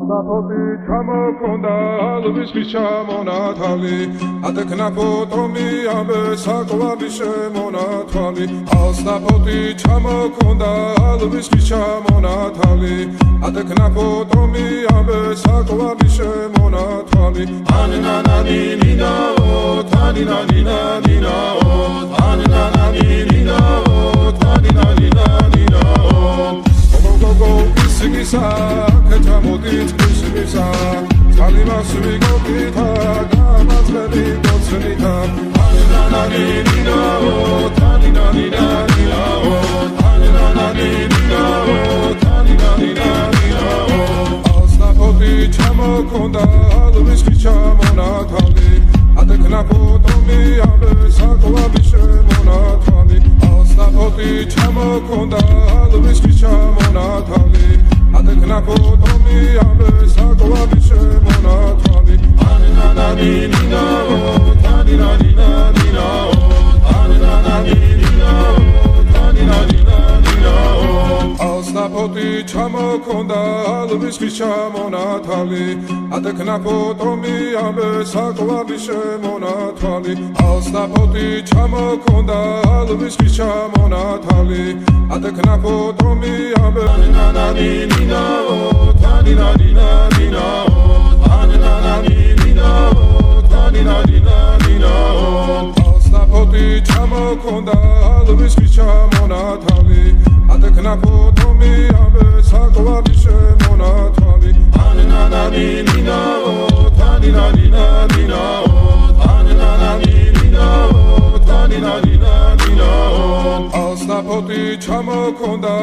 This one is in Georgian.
Alnapoti ჩამოქონდა ალვის ჩამონათალი ატექნა ფოტომი ამე საკვალი შემონათვალი ალნაპoti ჩამოქონდა ალვის ჩამონათალი ატექნა ფოტომი ამე საკვალი შემონათვალი ანანანინინაო თანინანინანინაო ანანანინინაო თანინანინანინაო გოგო ისგისა კეთამოდით ისგისა წალიმას ვიგოქითა გამაძლევი გოცნითა ანანანინინაო თანინანინანინაო ანანანინინაო თანინანინანინაო ალნაპoti ჩამოქონდა ალვის ჩამონათალი ატექნა ფოტომი ამე საკვალი შემონათვალი ალნაპoti ჩამოქონდა ალვის ჩამონათალი ატექნა ფოტომი ამე საკვალი შემონათვალი ანანანინინაო თანინანინანინაო ანანანინინაო თანინანინანინაო ალნაპoti ჩამოქონდა ალვის ჩამონათალი ატექნა ფოტომი ამე საკვალი შემონათვალი ალნაპoti ჩამოქონდა ალვის ჩამონათალი ატექნა ფოტომი ამე ანანანინინაო თანინანინანინაო ანანანინინაო თანინანინანინაო ალნაპoti ჩამოქონდა ალვის ჩამონათალი ატექნა ფოტომი ამე საკვალი შემონათვალი ანანანინინაო თანინანინანინაო ანანანინინაო თანინანინანინაო ალნაპoti ჩამოქონდა